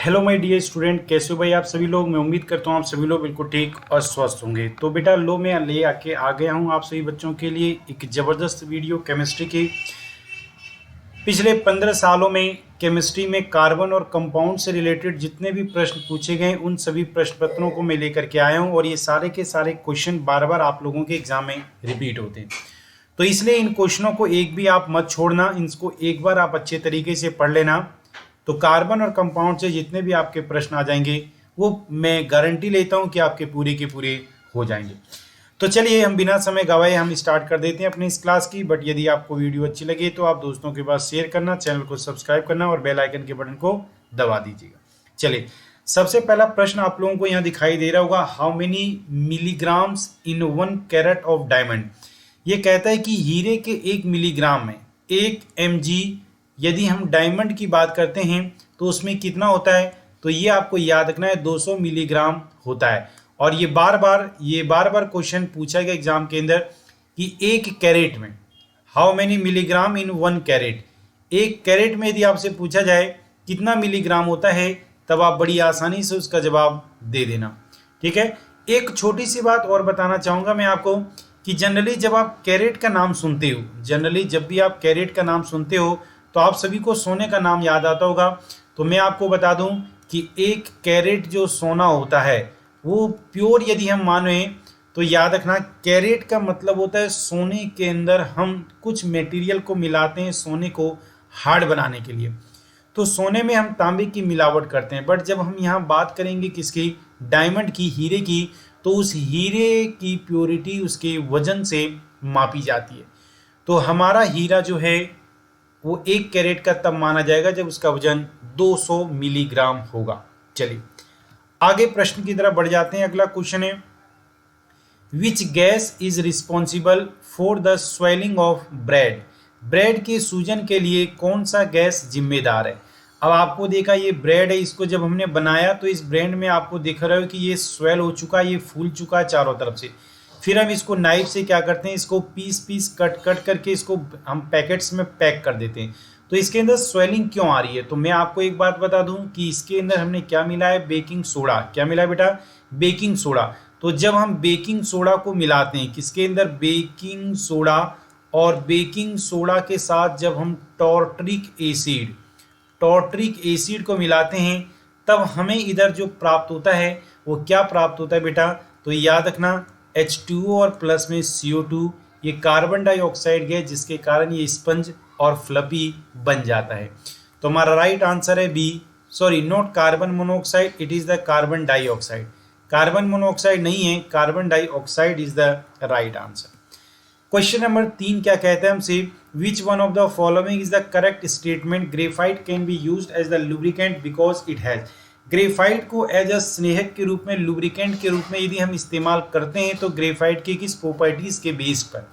Hello my dear student, कैसे हो भाई आप सभी लोग। मैं उम्मीद करता हूँ आप सभी लोग बिल्कुल ठीक और स्वस्थ होंगे। तो बेटा लो मैं ले आके आ गया हूँ आप सभी बच्चों के लिए एक ज़बरदस्त वीडियो केमिस्ट्री की। पिछले 15 सालों में केमिस्ट्री में कार्बन और कंपाउंड से रिलेटेड जितने भी प्रश्न पूछे गए उन सभी प्रश्न पत्रों को मैं लेकर के आया हूँ और ये सारे के सारे क्वेश्चन बार बार आप लोगों के एग्जाम में रिपीट होते हैं। तो इसलिए इन क्वेश्चनों को एक भी आप मत छोड़ना, इनको एक बार आप अच्छे तरीके से पढ़ लेना। तो कार्बन और कंपाउंड से जितने भी आपके प्रश्न आ जाएंगे वो मैं गारंटी लेता हूं कि आपके पूरे के पूरे हो जाएंगे। तो चलिए हम बिना समय गवाए हम स्टार्ट कर देते हैं अपनी इस क्लास की। बट यदि आपको वीडियो अच्छी लगे तो आप दोस्तों के पास शेयर करना, चैनल को सब्सक्राइब करना और बेल आइकन के बटन को दबा दीजिएगा। चलिए सबसे पहला प्रश्न आप लोगों को यहाँ दिखाई दे रहा होगा, how many milligrams in 1 carat of diamond. ये कहता है कि हीरे के 1 मिलीग्राम में 1 mg यदि हम डायमंड की बात करते हैं तो उसमें कितना होता है। तो ये आपको याद रखना है 200 मिलीग्राम होता है। और ये बार बार क्वेश्चन पूछा गया एग्जाम के अंदर कि 1 कैरेट में how many milligram in 1 carat. 1 carat में यदि आपसे पूछा जाए कितना मिलीग्राम होता है तब आप बड़ी आसानी से उसका जवाब दे देना। ठीक है, एक छोटी सी बात और बताना चाहूँगा मैं आपको कि जनरली जब आप कैरेट का नाम सुनते हो, जनरली जब भी आप कैरेट का नाम सुनते हो तो आप सभी को सोने का नाम याद आता होगा। तो मैं आपको बता दूं कि 1 कैरेट जो सोना होता है वो प्योर यदि हम माने तो याद रखना कैरेट का मतलब होता है सोने के अंदर हम कुछ मटेरियल को मिलाते हैं सोने को हार्ड बनाने के लिए। तो सोने में हम तांबे की मिलावट करते हैं, बट जब हम यहाँ बात करेंगे किसकी, डायमंड की, हीरे की, तो उस हीरे की प्योरिटी उसके वजन से मापी जाती है। तो हमारा हीरा जो है वो 1 कैरेट का तब माना जाएगा जब उसका वजन 200 मिलीग्राम होगा। चलिए आगे प्रश्न की तरफ बढ़ जाते हैं। अगला क्वेश्चन है, which gas is responsible for the swelling of bread. Bread के सूजन के लिए कौन सा गैस जिम्मेदार है। अब आपको देखा ये ब्रेड है, इसको जब हमने बनाया तो इस ब्रेड में आपको दिख रहा है कि ये स्वेल हो चुका है, ये फूल चुका है चारों तरफ से। फिर हम इसको नाइफ से क्या करते हैं, इसको पीस कट करके इसको हम पैकेट्स में पैक कर देते हैं। तो इसके अंदर स्वेलिंग क्यों आ रही है। तो मैं आपको एक बात बता दूं कि इसके अंदर हमने क्या मिला है, बेकिंग सोडा। क्या मिला है बेटा, बेकिंग सोडा। तो जब हम बेकिंग सोडा को मिलाते हैं किसके अंदर, बेकिंग सोडा, और बेकिंग सोडा के साथ जब हम टॉर्ट्रिक एसिड को मिलाते हैं तब हमें इधर जो प्राप्त होता है वो क्या प्राप्त होता है बेटा। तो याद रखना H2O और प्लस में CO2, ये कार्बन डाइऑक्साइड गैस जिसके कारण ये स्पंज और फ्लफी बन जाता है। तो हमारा राइट आंसर है B, sorry not carbon monoxide, it is the carbon dioxide. Carbon monoxide नहीं है, carbon dioxide is the right answer. Question number 3 क्या कहते हैं हमसे, which one of the following is the correct statement, graphite can be used as the lubricant because it has. Graphite को as a स्नेहक के रूप में, लुब्रिकेंट के रूप में यदि हम इस्तेमाल करते हैं तो ग्रेफाइट की किस प्रॉपर्टीज के बेस पर।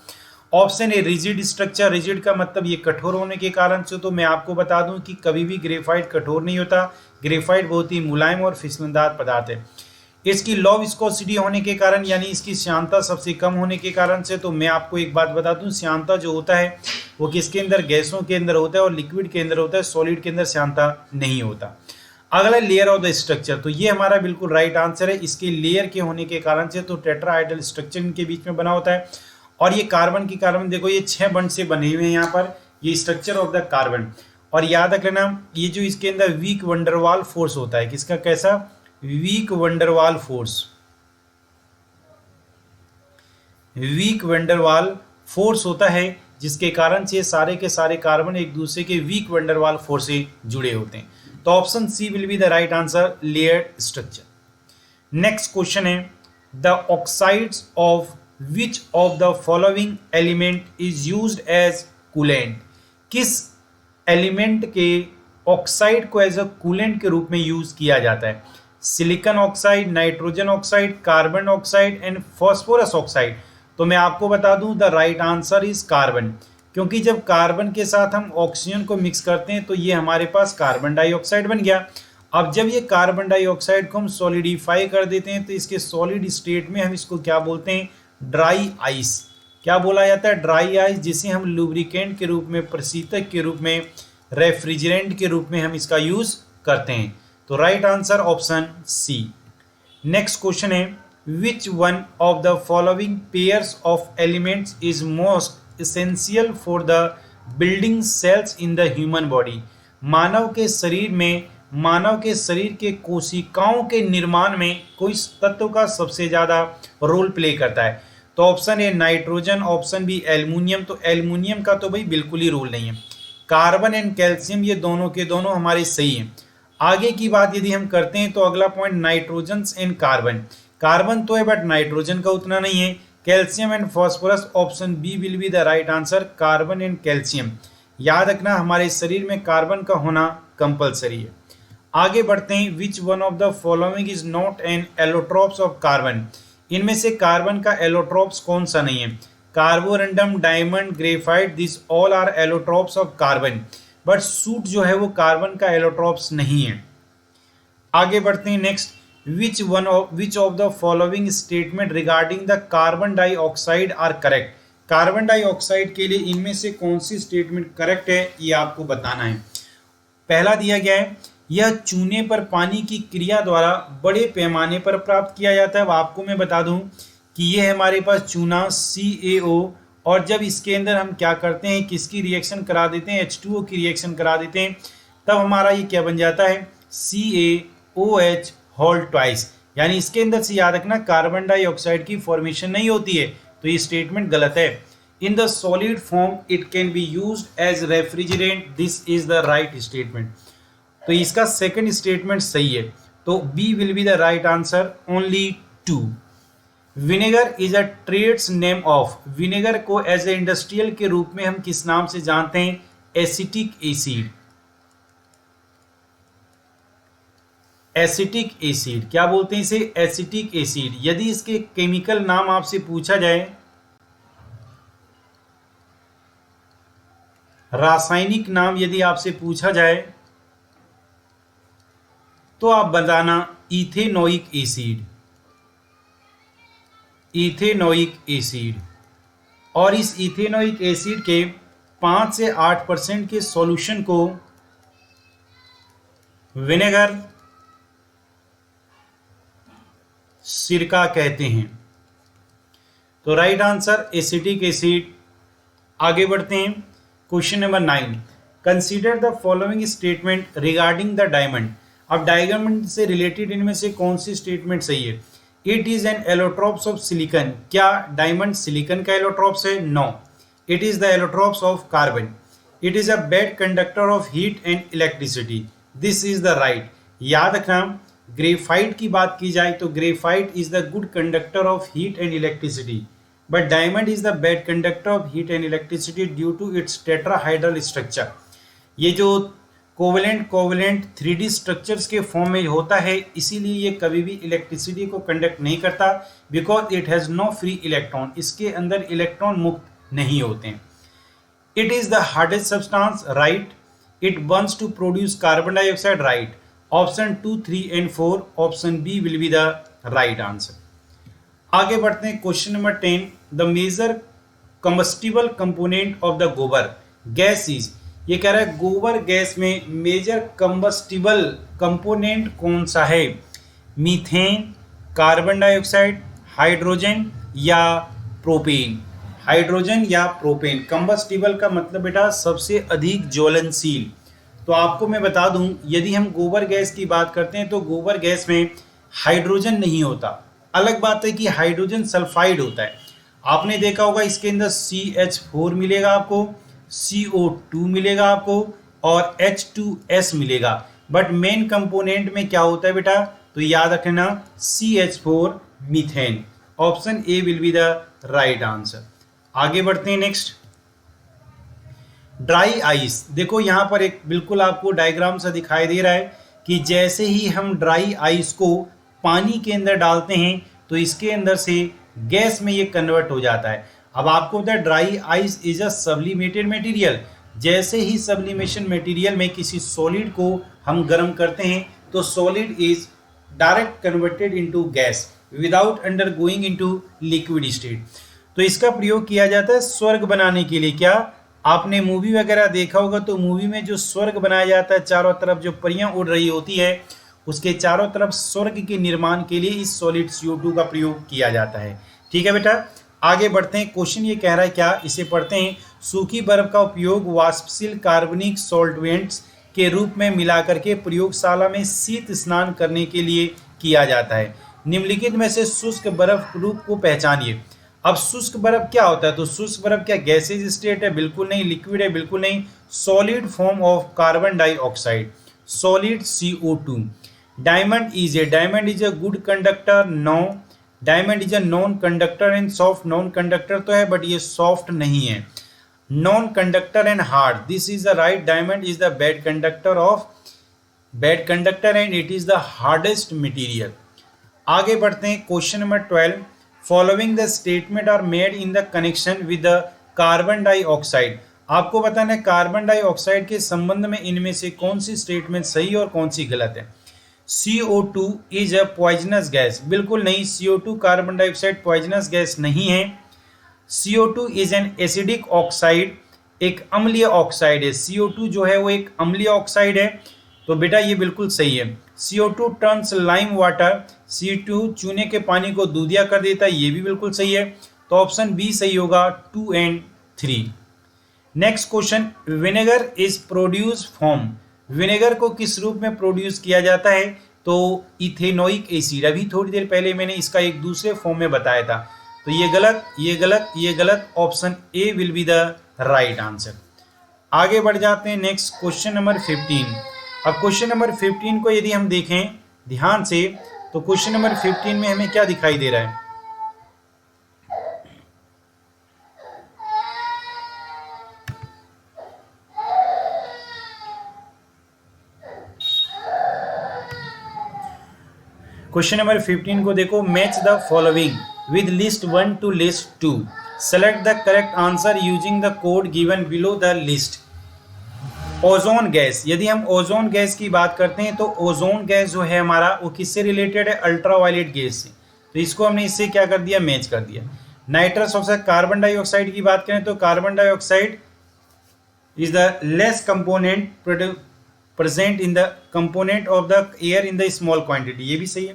Option a rigid structure, rigid का मतलब ये कठोर होने के कारण से। तो मैं आपको बता दूं कि कभी भी ग्रेफाइट कठोर नहीं होता, ग्रेफाइट बहुत ही मुलायम और फिसलनदार पदार्थ है। इसकी लो विस्कोसिटी होने के कारण यानी इसकी श्यानता सबसे कम होने के कारण से। तो मैं आपको एक बात बता दूं, श्यानता जो होता है वो किसके अंदर, गैसों के अंदर होता है और लिक्विड के अंदर होता है, सॉलिड के अंदर श्यानता नहीं होता। अगला लेयर ऑफ द स्ट्रक्चर, तो ये हमारा बिल्कुल राइट आंसर है। इसके लेयर के होने के कारण से तो टेट्राहाइड्रल स्ट्रक्चर इनके बीच में बना होता है। और ये कार्बन की कार्बन देखो ये 6 बंड से बने हुए हैं यहाँ पर, ये स्ट्रक्चर ऑफ द कार्बन। और याद रख लेना ये जो इसके अंदर वीक वंडरवाल फोर्स होता है, किसका, कैसा, weak van der Waal force, weak van der Waal force होता है जिसके कारण से सारे के सारे कार्बन एक दूसरे के वीक वंडरवाल फोर्स से जुड़े होते हैं। तो option C will be the right answer, layered structure. Next question है, the oxides of which of the following element is used as coolant. किस एलिमेंट के ऑक्साइड को एज अ कूलेंट के रूप में यूज किया जाता है। Silicon oxide, nitrogen oxide, carbon oxide and phosphorus oxide. तो मैं आपको बता दूं the right answer is carbon, क्योंकि जब कार्बन के साथ हम ऑक्सीजन को मिक्स करते हैं तो ये हमारे पास कार्बन डाइऑक्साइड बन गया। अब जब ये कार्बन डाइऑक्साइड को हम सॉलिडिफाई कर देते हैं तो इसके सॉलिड स्टेट में हम इसको क्या बोलते हैं, ड्राई आइस। क्या बोला जाता है, ड्राई आइस, जिसे हम लुब्रिकेंट के रूप में, प्रशीतक के रूप में, रेफ्रिजरेंट के रूप में हम इसका यूज करते हैं। तो right answer option C. Next question है, which one of the following pairs of elements is most essential for the building cells in the human body. मानव के शरीर के कोशिकाओं के निर्माण में कोई तत्व का सबसे ज्यादा रोल प्ले करता है। तो option A nitrogen, option B aluminium. तो एल्युमिनियम का तो भाई बिल्कुल ही रोल नहीं है। कार्बन एंड कैल्शियम, ये दोनों के दोनों हमारे सही हैं। आगे की बात यदि हम करते हैं तो अगला point nitrogen and carbon. Carbon तो है बट नाइट्रोजन का उतना नहीं है। Calcium and phosphorus, option B will be the right answer, carbon and calcium. याद रखना हमारे शरीर में कार्बन का होना कंपलसरी है। आगे बढ़ते हैं, which one of the following is not an allotropes of carbon. इनमें से कार्बन का एलोट्रोप्स कौन सा नहीं है। Carborundum, diamond, graphite, this all are allotropes of carbon, but soot जो है वो कार्बन का एलोट्रोप्स नहीं है। आगे बढ़ते हैं next, which of the following statement regarding the carbon dioxide are correct. Carbon dioxide के लिए इनमें से कौन सी स्टेटमेंट करेक्ट है ये आपको बताना है। पहला दिया गया है, यह चूने पर पानी की क्रिया द्वारा बड़े पैमाने पर प्राप्त किया जाता है। अब आपको मैं बता दूं कि ये है हमारे पास चूना CaO, और जब इसके अंदर हम क्या करते हैं, किसकी रिएक्शन करा देते हैं, H2O की रिएक्शन करा देते हैं, तब हमारा ये क्या बन जाता है, CaOH होल ट्वाइस। यानी इसके अंदर से याद रखना कार्बन डाइऑक्साइड की फॉर्मेशन नहीं होती है, तो ये स्टेटमेंट गलत है। In the solid form it can be used as refrigerant, this is the right statement. तो इसका सेकंड स्टेटमेंट सही है, तो B will be the right answer, only 2। Vinegar is a trades name of. Vinegar को as a industrial के रूप में हम किस नाम से जानते हैं, एसिटिक एसिड। एसिटिक एसिड क्या बोलते हैं इसे, एसिटिक एसिड। यदि इसके केमिकल नाम आपसे पूछा जाए, रासायनिक नाम यदि आपसे पूछा जाए, तो आप बताना इथेनोइक एसिड, इथेनोइक एसिड। और इस इथेनोइक एसिड के 5 से 8% के सॉल्यूशन को विनेगर, सिरका कहते हैं। तो राइट आंसर एसिटिक एसिड। आगे बढ़ते हैं, question number 9, consider the following statement regarding the diamond. अब डायमंड से रिलेटेड इनमें से कौन सी स्टेटमेंट सही है। It is an allotropes of silicon. क्या डायमंड सिलिकन का एलोट्रोप्स है, no, it is the allotropes of carbon. It is a bad conductor of heat and electricity, this is the right. याद रखना, ग्रेफाइट की बात की जाए तो graphite is the good conductor of heat and electricity, but diamond is the bad conductor of heat and electricity due to its tetrahedral structure. ये जो covalent 3D structures के फॉर्म में होता है, इसीलिए ये कभी भी इलेक्ट्रिसिटी को कंडक्ट नहीं करता, because it has no free electron. इसके अंदर इलेक्ट्रॉन मुक्त नहीं होते हैं। It is the hardest substance, right. It burns to produce carbon dioxide, right. Option 2, 3 and 4, option B will be the right answer. आगे बढ़ते हैं, question number 10, the major combustible component of the gobar gas is. ये कह रहा है गोबर gas में major combustible component कौन सा है, मीथेन, कार्बन डाइऑक्साइड, हाइड्रोजन या प्रोपेन। हाइड्रोजन या प्रोपेन। कंबस्टिबल का मतलब बेटा सबसे अधिक ज्वलनशील। तो आपको मैं बता दूं, यदि हम गोबर गैस की बात करते हैं तो गोबर गैस में हाइड्रोजन नहीं होता। अलग बात है कि हाइड्रोजन सल्फाइड होता है। आपने देखा होगा इसके अंदर CH4 मिलेगा आपको, CO2 मिलेगा आपको और H2S मिलेगा, बट मेन कंपोनेंट में क्या होता है बेटा, तो याद रखना CH4 methane. Option A will be the right answer. आगे बढ़ते हैं, नेक्स्ट ड्राई आइस। देखो यहां पर एक बिल्कुल आपको डायग्राम सा दिखाई दे रहा है कि जैसे ही हम ड्राई आइस को पानी के अंदर डालते हैं तो इसके अंदर से गैस में ये कन्वर्ट हो जाता है। अब आपको पता है dry ice is a sublimated material. जैसे ही सब्लिमेशन मटेरियल में किसी सॉलिड को हम गर्म करते हैं तो solid is direct converted into gas without under going into liquid state. तो इसका प्रयोग किया जाता है स्वर्ग बनाने के लिए। क्या आपने मूवी वगैरह देखा होगा तो मूवी में जो स्वर्ग बनाया जाता है, चारों तरफ जो परियां उड़ रही होती है, उसके चारों तरफ स्वर्ग के निर्माण के लिए इस सॉलिड CO2 का प्रयोग किया जाता है। ठीक है बेटा, आगे बढ़ते हैं। क्वेश्चन ये कह रहा है क्या, इसे पढ़ते हैं। सूखी बर्फ का उपयोग वाष्पशील कार्बनिक सॉल्वेंट्स के रूप में मिलाकर के प्रयोगशाला में शीत स्नान करने के लिए किया जाता है। निम्नलिखित में से शुष्क बर्फ रूप को पहचानिए। अब शुष्क बर्फ क्या होता है, तो शुष्क बर्फ क्या गैसेज स्टेट है? बिल्कुल नहीं। लिक्विड है? बिल्कुल नहीं। Solid form of carbon dioxide, solid CO2। Diamond is a good conductor? No, diamond is a non conductor and soft. Non conductor तो है बट ये सॉफ्ट नहीं है। Non conductor and hard, this is the right. Diamond is the bad conductor and it is the hardest material. आगे बढ़ते हैं। Question number 12, following the statement are made in the connection with the carbon dioxide. आपको बताना है carbon dioxide के संबंध में इनमें से कौन सी स्टेटमेंट सही और कौन सी गलत है। CO2 is a poisonous gas, बिल्कुल नहीं। CO2 carbon dioxide poisonous gas नहीं है। CO2 is an acidic oxide, एक अम्लीय ऑक्साइड है। CO2 जो है वो एक अम्लीय ऑक्साइड है, तो बेटा ये बिल्कुल सही है। CO2 turns lime water, CO2 चूने के पानी को दूधिया कर देता है, ये भी बिल्कुल सही है। तो ऑप्शन बी सही होगा, 2 और 3। Next question, vinegar is produce from. Vinegar को किस रूप में प्रोड्यूस किया जाता है, तो इथेनोइक एसिड। अभी थोड़ी देर पहले मैंने इसका एक दूसरे फॉर्म में बताया था। तो ये गलत, ये गलत, ये गलत। Option A will be the right answer. आगे बढ़ जाते हैं। Next question number 15। अब क्वेश्चन नंबर 15 को यदि हम देखें ध्यान से, तो क्वेश्चन नंबर 15 में हमें क्या दिखाई दे रहा है। क्वेश्चन नंबर 15 को देखो, match the following with list 1 to list 2। Select the correct answer using the code given below the list. Ozone gas, यदि हम ओजोन गैस की बात करते हैं तो ओजोन गैस जो है हमारा वो किससे रिलेटेड है, अल्ट्रावायलेट गैस से। तो इसको हमने इससे क्या कर दिया, मैच कर दिया। नाइट्रस ऑक्साइड, कार्बन डाइऑक्साइड की बात करें तो carbon dioxide is the less component present in the component of the air in the small quantity, ये भी सही है।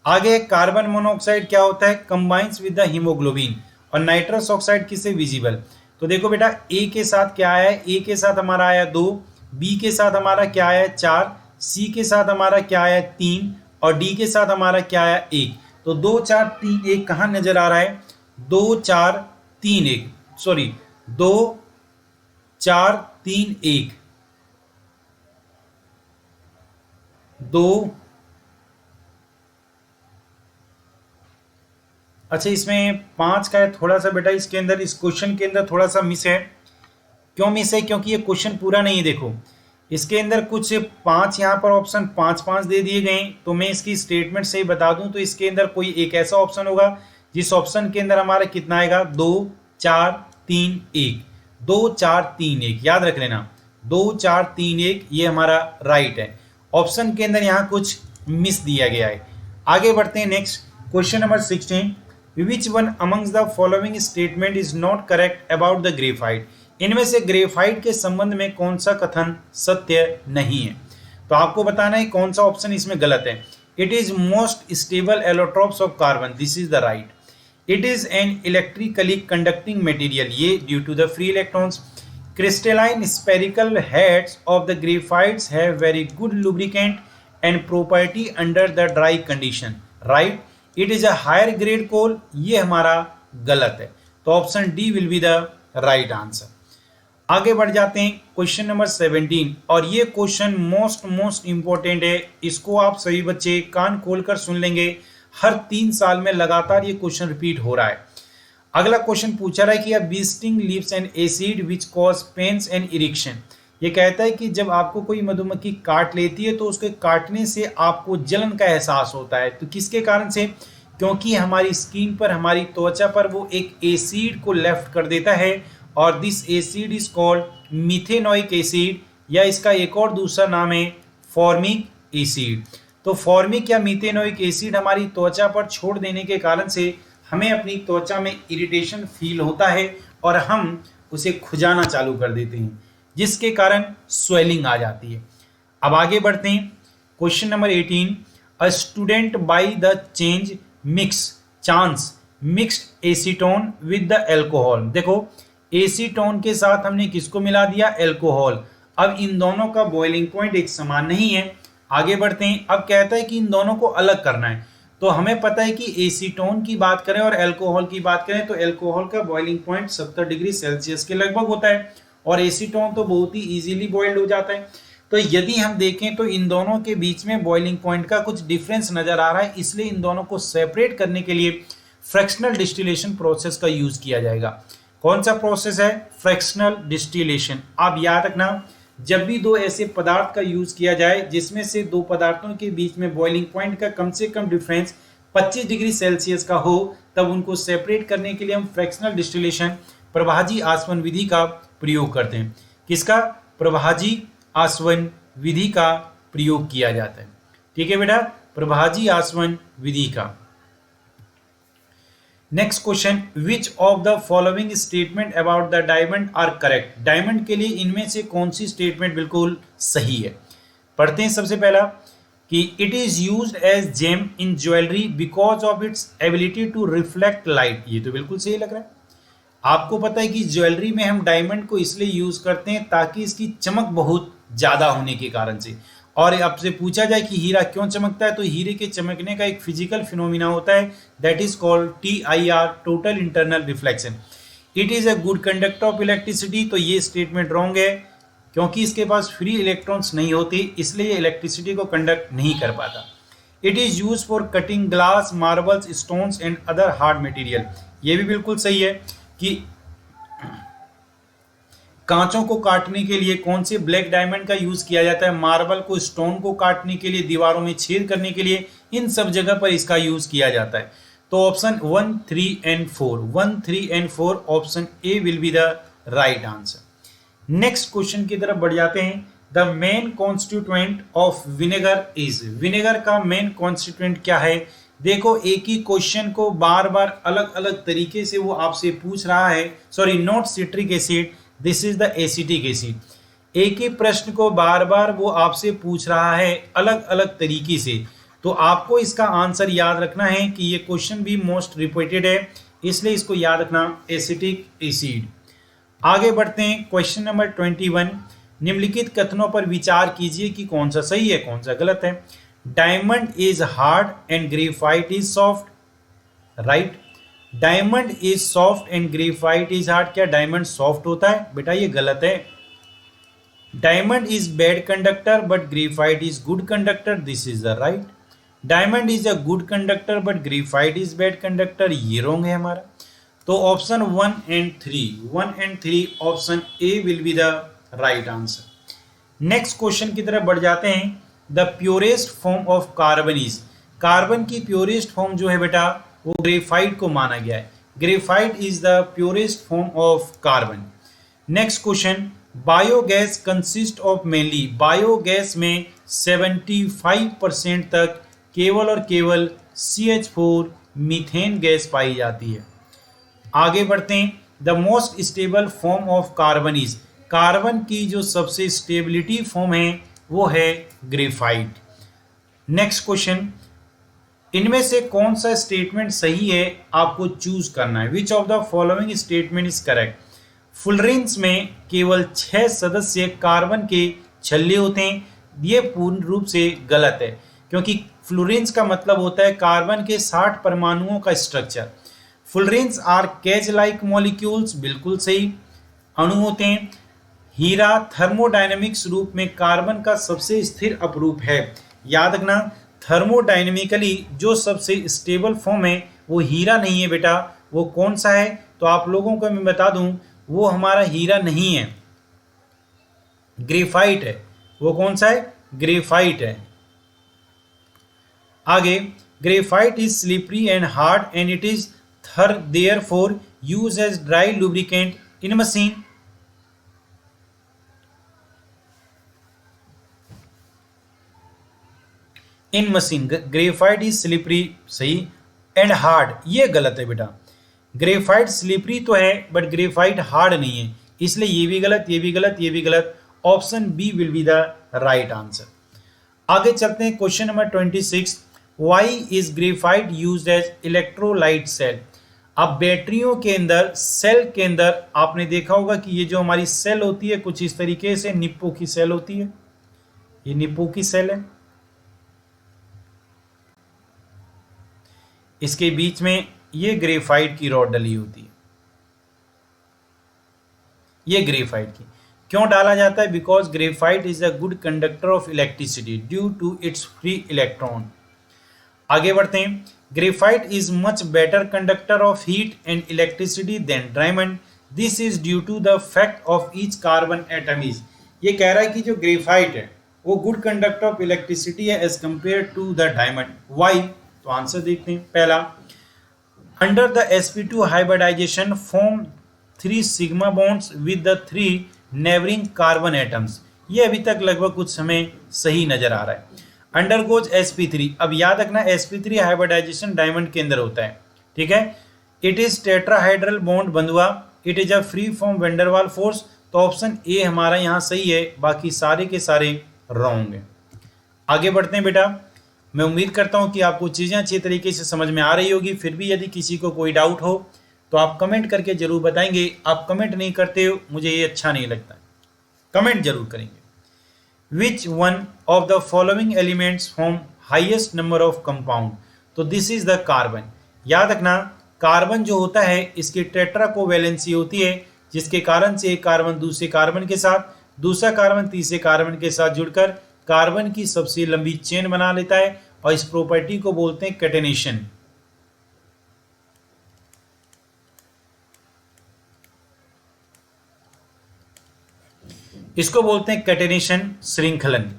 आगे कार्बन मोनोऑक्साइड क्या होता है, कंबाइंस विद द हीमोग्लोबिन। और नाइट्रस ऑक्साइड किससे विजिबल। तो देखो बेटा, ए के साथ क्या आया है, ए के साथ हमारा आया 2, बी के साथ हमारा क्या आया 4, सी के साथ हमारा क्या आया 3 और डी के साथ हमारा क्या आया 1। तो 2 4 3 1 कहाँ नजर आ रहा है, 2 4 3 1, सॉरी 2 4 3 1, 2, अच्छा इसमें 5 का है थोड़ा सा बेटा, इसके अंदर इस क्वेश्चन के अंदर थोड़ा सा मिस है। क्यों मिस है, क्योंकि ये क्वेश्चन पूरा नहीं है। देखो इसके अंदर कुछ 5 यहाँ पर ऑप्शन 5 दे दिए गए। तो मैं इसकी स्टेटमेंट से ही बता दूं तो इसके अंदर कोई एक ऐसा ऑप्शन होगा जिस ऑप्शन के अंदर हमारा कितना आएगा, 2 4 3 1, 2 4 3 1, याद रख लेना 2 4 3 1 ये हमारा राइट है। ऑप्शन के अंदर यहाँ कुछ मिस दिया गया है। आगे बढ़ते हैं। Next question number 16, which one amongst the following statement is not correct about the graphite. इनमें से ग्रेफाइट के संबंध में कौन सा कथन सत्य नहीं है। तो आपको बताना है कौन सा ऑप्शन इसमें गलत है। It is most stable allotropes of carbon, this is the right. It is an electrically conducting material, ये due to the free electrons. Crystalline spherical heads of the graphites have very good lubricant and property under the dry condition, right. It is a higher grade coal, ये हमारा गलत है। तो option D will be the right answer. आगे बढ़ जाते हैं question number 17 और ये क्वेश्चन मोस्ट इंपॉर्टेंट है। इसको आप सभी बच्चे कान खोलकर सुन लेंगे। हर 3 साल में लगातार ये क्वेश्चन रिपीट हो रहा है। अगला क्वेश्चन पूछा रहा है कि bee sting leaves an acid which cause pains and irritation. ये कहता है कि जब आपको कोई मधुमक्खी काट लेती है तो उसके काटने से आपको जलन का एहसास होता है। तो किसके कारण से, क्योंकि हमारी स्किन पर, हमारी त्वचा पर वो एक एसिड को लेफ्ट कर देता है और this acid is called methanoic acid, या इसका एक और दूसरा नाम है फॉर्मिक एसिड। तो फॉर्मिक या मिथेनोइक एसिड हमारी त्वचा पर छोड़ देने के कारण से हमें अपनी त्वचा में इरिटेशन फील होता है और हम उसे खुजाना चालू कर देते हैं, जिसके कारण स्वेलिंग आ जाती है। अब आगे बढ़ते हैं। Question number 18, a student by the chance mixed acetone with the alcohol. देखो एसीटोन के साथ हमने किसको मिला दिया, एल्कोहल। अब इन दोनों का बॉइलिंग पॉइंट एक समान नहीं है। आगे बढ़ते हैं। अब कहता है कि इन दोनों को अलग करना है। तो हमें पता है कि एसीटोन की बात करें और अल्कोहल की बात करें तो अल्कोहल का बॉइलिंग पॉइंट 70 डिग्री सेल्सियस के लगभग होता है और एसीटोन तो बहुत ही इजीली बॉइल्ड हो जाता है। तो यदि हम देखें तो इन दोनों के बीच में बॉइलिंग पॉइंट का कुछ डिफरेंस नजर आ रहा है, इसलिए इन दोनों को सेपरेट करने के लिए फ्रैक्शनल डिस्टिलेशन प्रोसेस का यूज किया जाएगा। कौन सा प्रोसेस है, फ्रैक्शनल डिस्टिलेशन। आप याद रखना, जब भी दो ऐसे पदार्थ का यूज किया जाए जिसमें से दो पदार्थों के बीच में बॉइलिंग पॉइंट का कम से कम डिफरेंस 25 डिग्री सेल्सियस का हो, तब उनको सेपरेट करने के लिए हम फ्रैक्शनल डिस्टिलेशन प्रभाजी आसवन विधि का प्रयोग करते हैं। किसका, प्रभाजी आसवन विधि का प्रयोग किया जाता है। ठीक है बेटा, प्रभाजी आसवन विधि का। Next question, which of the following statement about the diamond are correct. Diamond के लिए इनमें से कौन सी स्टेटमेंट बिल्कुल सही है। पढ़ते हैं। सबसे पहला कि it is used as gem in jewellery because of its ability to reflect light. ये तो बिल्कुल सही लग रहा है। आपको पता है कि ज्वेलरी में हम डायमंड को इसलिए यूज करते हैं ताकि इसकी चमक बहुत ज्यादा होने के कारण से। और आपसे पूछा जाए कि हीरा क्यों चमकता है, तो हीरे के चमकने का एक फिजिकल फिनोमिना होता है, that is called TIR, total internal reflection. It is a good conductor of electricity. तो ये स्टेटमेंट रॉन्ग है, क्योंकि इसके पास फ्री इलेक्ट्रॉन्स नहीं होते, इसलिए इलेक्ट्रिसिटी को कंडक्ट नहीं कर पाता। It is use for cutting glass, marbles, stones and other hard material. ये भी बिल्कुल सही है कि कांचों को काटने के लिए कौन से ब्लैक डायमंड का यूज किया जाता है, मार्बल को, स्टोन को काटने के लिए, दीवारों में छेद करने के लिए, इन सब जगह पर इसका यूज किया जाता है। तो option 1, 3 and 4, 1, 3 and 4 option A will be the right answer. Next question की तरफ बढ़ जाते हैं। The main constituent of vinegar is. Vinegar का मेन कॉन्स्टिट्यूएंट क्या है। देखो एक ही क्वेश्चन को बार बार अलग अलग तरीके से वो आपसे पूछ रहा है। Sorry, not citric acid, this is the acetic acid. एक ही प्रश्न को बार बार वो आपसे पूछ रहा है अलग अलग तरीके से, तो आपको इसका आंसर याद रखना है कि ये क्वेश्चन भी मोस्ट रिपीटेड है, इसलिए इसको याद रखना, एसिटिक एसिड। आगे बढ़ते हैं। क्वेश्चन नंबर 21, निम्नलिखित कथनों पर विचार कीजिए कि कौन सा सही है कौन सा गलत है। Diamond is hard and graphite is soft, right. Diamond is soft and graphite is hard. क्या डायमंड सॉफ्ट होता है, बेटा ये गलत है। Diamond is bad conductor but graphite is good conductor, this is the right. Diamond is a good conductor but graphite is bad conductor, ये wrong है हमारा। तो option 1 and 3 option A will be the right answer. Next question की तरफ बढ़ जाते हैं। The purest form of carbon is. Carbon की प्योरेस्ट फॉर्म जो है बेटा वो ग्रेफाइट को माना गया है। Graphite is the purest form of carbon. Next question, biogas consist of mainly. Biogas में 75% तक केवल और केवल CH4 मीथेन गैस पाई जाती है। आगे बढ़ते हैं। The most stable form of carbon is. Carbon की जो सबसे स्टेबिलिटी फॉर्म है वो है ग्रेफाइट। नेक्स्ट क्वेश्चन, इनमें से कौन सा स्टेटमेंट सही है आपको चूज करना है। Which of the following statement is correct. Fullerenes में केवल 6 सदस्य कार्बन के छल्ले होते हैं, ये पूर्ण रूप से गलत है, क्योंकि फ्लोरेंस का मतलब होता है कार्बन के 60 परमाणुओं का structure. Fullerenes are cage like molecules, बिल्कुल सही अणु होते हैं। हीरा थर्मोडायनेमिक्स रूप में कार्बन का सबसे स्थिर अपरूप है। याद रखना, थर्मोडायनेमिकली जो सबसे स्टेबल फॉर्म है वो हीरा नहीं है बेटा। वो कौन सा है, तो आप लोगों को मैं बता दूं, वो हमारा हीरा नहीं है, ग्रेफाइट है। वो कौन सा है, ग्रेफाइट है। आगे, graphite is slippery and hard and it is therefore used as dry lubricant in machine. In machine graphite is slippery, सही, एंड हार्ड, ये गलत है बेटा। ग्रेफाइट स्लिपरी तो है बट ग्रेफाइट हार्ड नहीं है, इसलिए ये भी गलत, ये भी गलत, ये भी गलत। Option B will be the right answer. आगे चलते हैं question number 26। Why is graphite used as electrolyte cell. अब बैटरियों के अंदर, सेल के अंदर आपने देखा होगा कि ये जो हमारी सेल होती है कुछ इस तरीके से निप्पो की सेल होती है। ये निप्पो की सेल है, इसके बीच में ये ग्रेफाइट की रॉड डली होती है। ये ग्रेफाइट की क्यों डाला जाता है? Because graphite is a good conductor of electricity due to its free electron. आगे बढ़ते हैं। Graphite is much better conductor of heat and electricity than diamond. This is due to the fact of each carbon atom is. ये कह रहा है कि जो graphite है वो गुड कंडक्टर ऑफ इलेक्ट्रिसिटी है as compare to the diamond. Why? तो आंसर देखते हैं। पहला, under the sp2 hybridisation form 3 sigma bonds with the 3 neighbouring carbon atoms. ये अभी तक लगभग कुछ समय सही नजर आ रहा है। Undergoes sp3। अब याद रखना sp3 हाइब्रिडाइजेशन डायमंड के अंदर होता है, ठीक है। इट इज टेट्राहाइड्रल बॉन्ड बंधुआ। It is a free from van der Waals force. तो ऑप्शन ए हमारा यहाँ सही है, बाकी सारे के सारे रॉन्ग है। आगे बढ़ते हैं बेटा। मैं उम्मीद करता हूँ कि आपको चीज़ें अच्छी तरीके से समझ में आ रही होगी। फिर भी यदि किसी को कोई डाउट हो तो आप कमेंट करके जरूर बताएंगे। आप कमेंट नहीं करते हो, मुझे ये अच्छा नहीं लगता। कमेंट जरूर करेंगे। विच one of the following elements form highest number of compound. तो दिस इज द कार्बन। याद रखना कार्बन जो होता है इसकी टेट्रा कोवैलेंसी होती है, जिसके कारण से एक कार्बन दूसरे कार्बन के साथ, दूसरा कार्बन तीसरे कार्बन के साथ जुड़कर कार्बन की सबसे लंबी चेन बना लेता है और इस प्रॉपर्टी को बोलते हैं कैटेनेशन। इसको बोलते हैं कैटेनेशन, श्रृंखलन।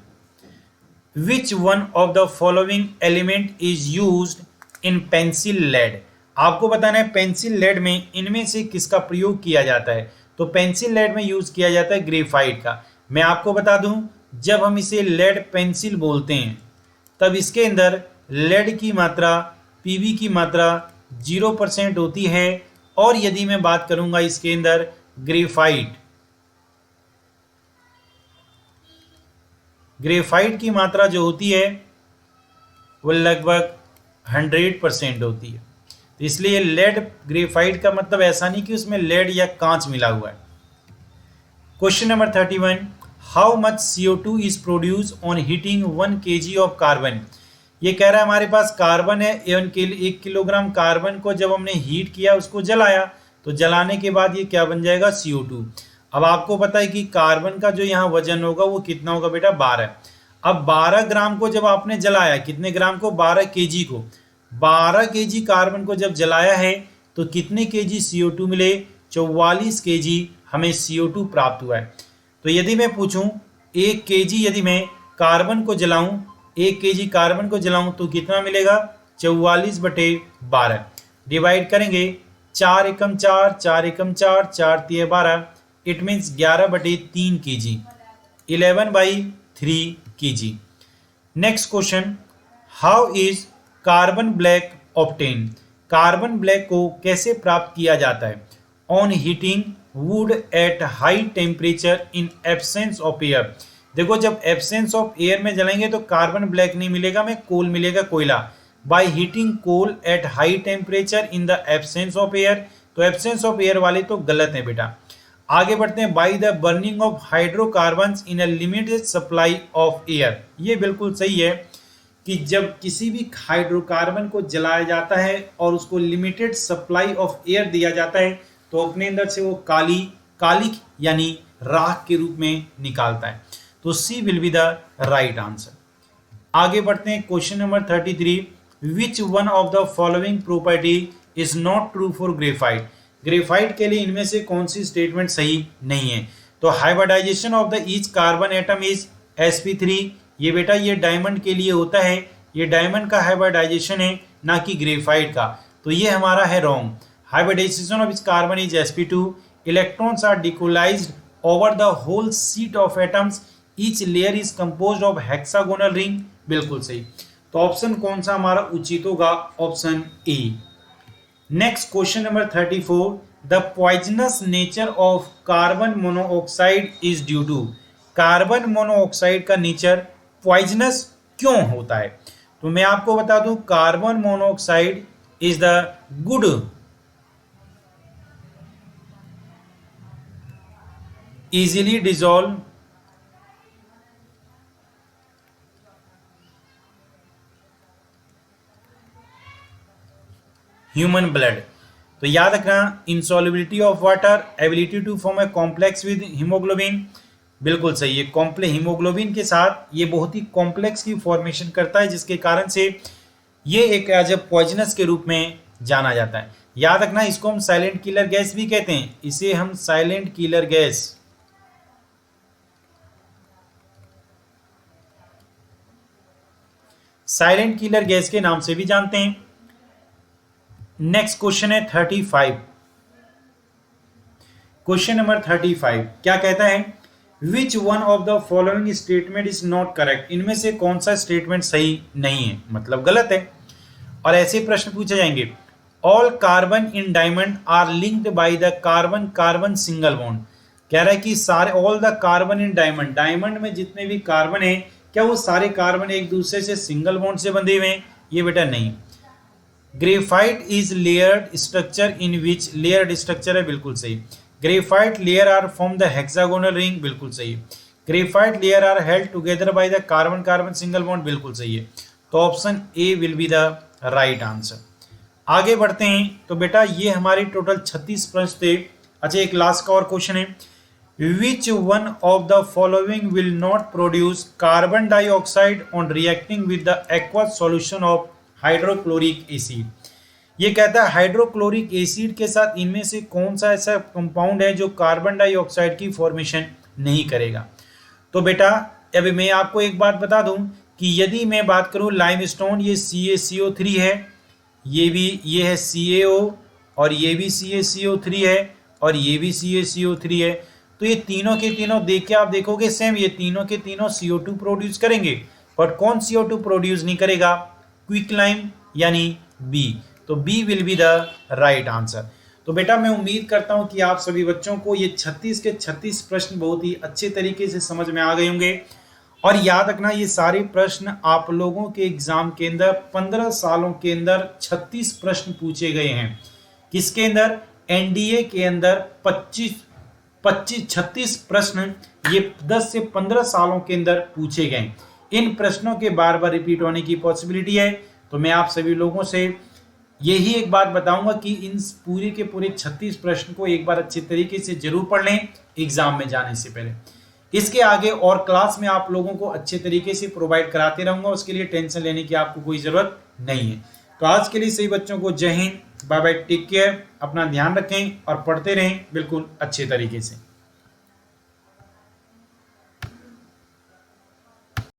Which one of the following element is used in pencil lead. आपको बताना है पेंसिल लेड में इनमें से किसका प्रयोग किया जाता है। तो पेंसिल लेड में यूज किया जाता है ग्रेफाइट का। मैं आपको बता दूं, जब हम इसे लेड पेंसिल बोलते हैं तब इसके अंदर लेड की मात्रा, पीवी की मात्रा 0% होती है। और यदि मैं बात करूंगा इसके अंदर ग्रेफाइट की मात्रा जो होती है वो लगभग 100% होती है। तो इसलिए लेड ग्रेफाइट का मतलब ऐसा नहीं कि उसमें लेड या कांच मिला हुआ है। Question number 31। How much CO2 is produce on heating 1 kg of carbon. ये कह रहा है हमारे पास कार्बन है, 1 किलोग्राम कार्बन को जब हमने हीट किया, उसको जलाया, तो जलाने के बाद ये क्या बन जाएगा? CO2। अब आपको पता है कि कार्बन का जो यहाँ वजन होगा वो कितना होगा बेटा? 12। अब 12 ग्राम को जब आपने जलाया, कितने ग्राम को? 12 kg को। 12 kg कार्बन को जब जलाया है तो कितने kg CO2 मिले? 44 kg हमें CO2 प्राप्त हुआ है। तो यदि मैं पूछूं 1 kg यदि मैं कार्बन को जलाऊं, 1 kg कार्बन को जलाऊं तो कितना मिलेगा? 44/12। डिवाइड करेंगे, 4 एकम 4, 4 एकम 4, 4 तिया 12। It means 11/3 kg, 11/3 kg। Next question. How is carbon black obtain. Carbon black को कैसे प्राप्त किया जाता है? On heating would eight high temperature in absence of air. देखो जब एब्सेंस ऑफ एयर में जलाएंगे तो कार्बन ब्लैक नहीं मिलेगा, में कोल मिलेगा, कोयला। By heating coal at high temperature in the absence of air. तो एब्सेंस ऑफ एयर वाले तो गलत है बेटा। आगे बढ़ते हैं। By the burning of hydrocarbons in a limited supply of air. ये बिल्कुल सही है कि जब किसी भी हाइड्रोकार्बन को जलाया जाता है और उसको लिमिटेड सप्लाई ऑफ एयर दिया जाता है तो अपने अंदर से वो कालिक यानी राख के रूप में निकालता है। तो C will be the right answer. आगे बढ़ते हैं। Question number 33। Which one of the following property is not true for graphite. Graphite के लिए इनमें से कौन सी स्टेटमेंट सही नहीं है? तो hybridisation of the each carbon atom is sp3। ये बेटा ये डायमंड के लिए होता है, ये डायमंड का हाइब्रिडाइजेशन है, ना कि ग्रेफाइट का। तो ये हमारा है wrong. Hybridization of its carbon is sp2. Electrons are decollized over the whole sheet of atoms. Each layer is composed of hexagonal ring. बिल्कुल सही। तो ऑप्शन कौन सा हमारा उचित होगा? Option A. Next question number 34। The poisonous nature of carbon monoxide is due to. Carbon monoxide का nature poisonous क्यों होता है? तो मैं आपको बता दूं, carbon monoxide is the good easily dissolve human blood। तो याद रखना, insolubility of water, ability to form a complex with hemoglobin, बिल्कुल सही है। कॉम्प्लेक्स हीमोग्लोबिन के साथ ये बहुत ही कॉम्प्लेक्स की फॉर्मेशन करता है, जिसके कारण से ये एक एज ए पॉइजनस के रूप में जाना जाता है। याद रखना, इसको हम साइलेंट किलर गैस भी कहते हैं, इसे हम silent killer gas, silent killer gas के नाम से भी जानते हैं। नेक्स्ट क्वेश्चन है 35। क्वेश्चन नंबर 35 क्या कहता है? Which one of the following statement is not correct. इनमें से कौन सा स्टेटमेंट सही नहीं है, मतलब गलत है। और ऐसे प्रश्न पूछे जाएंगे। All carbon in diamond are linked by the carbon carbon single bond. कह रहा है कि सारे all the carbon in diamond, diamond में जितने भी कार्बन है, क्या वो सारे कार्बन एक दूसरे से सिंगल बॉन्ड से बंधे हुए हैं? ये बेटा नहीं। Graphite is layered structure in which, layered structure है, बिल्कुल सही। Graphite layer are from the hexagonal ring, बिल्कुल सही है। Graphite layer are held together by the carbon carbon single bond, बिल्कुल सही है। तो option A will be the right answer. आगे बढ़ते हैं। तो बेटा ये हमारे टोटल 36 प्रश्न थे। अच्छा, एक लास्ट का और क्वेश्चन है। Which one of the following will not produce carbon dioxide on reacting with the aqueous solution of hydrochloric acid. ये कहता है हाइड्रोक्लोरिक एसिड के साथ इनमें से कौन सा ऐसा कंपाउंड है जो कार्बन डाइऑक्साइड की फॉर्मेशन नहीं करेगा। तो बेटा अभी मैं आपको एक बात बता दूं कि यदि मैं बात करूं लाइमस्टोन, ये CaCO3 है, ये है CaO, और ये भी CaCO3 है, और ये भी CaCO3 है। तो ये तीनों के तीनों देख के आप देखोगे सेम, ये तीनों के तीनों CO2 प्रोड्यूस करेंगे, बट कौन CO2 प्रोड्यूस नहीं करेगा? क्विकलाइम यानी बी। तो B will be the right answer. तो बेटा मैं उम्मीद करता हूं कि आप सभी बच्चों को ये 36 के 36 प्रश्न बहुत ही अच्छे तरीके से समझ में आ गए होंगे। और याद रखना, ये सारे प्रश्न आप लोगों के एग्जाम के अंदर 15 सालों के अंदर 36 प्रश्न पूछे गए हैं। किसके अंदर? एनडीए के अंदर 36 प्रश्न ये 10 से 15 सालों के अंदर पूछे गए। इन प्रश्नों के बार बार रिपीट होने की पॉसिबिलिटी है। तो मैं आप सभी लोगों से यही एक बात बताऊंगा कि इन पूरे के पूरे 36 प्रश्न को एक बार अच्छे तरीके से जरूर पढ़ लें एग्जाम में जाने से पहले। इसके आगे और क्लास में आप लोगों को अच्छे तरीके से प्रोवाइड कराते रहूंगा, उसके लिए टेंशन लेने की आपको कोई जरूरत नहीं है। तो आज के लिए सभी बच्चों को Jai Hind, bye bye, take care, अपना ध्यान रखें और पढ़ते रहें बिल्कुल अच्छे तरीके से।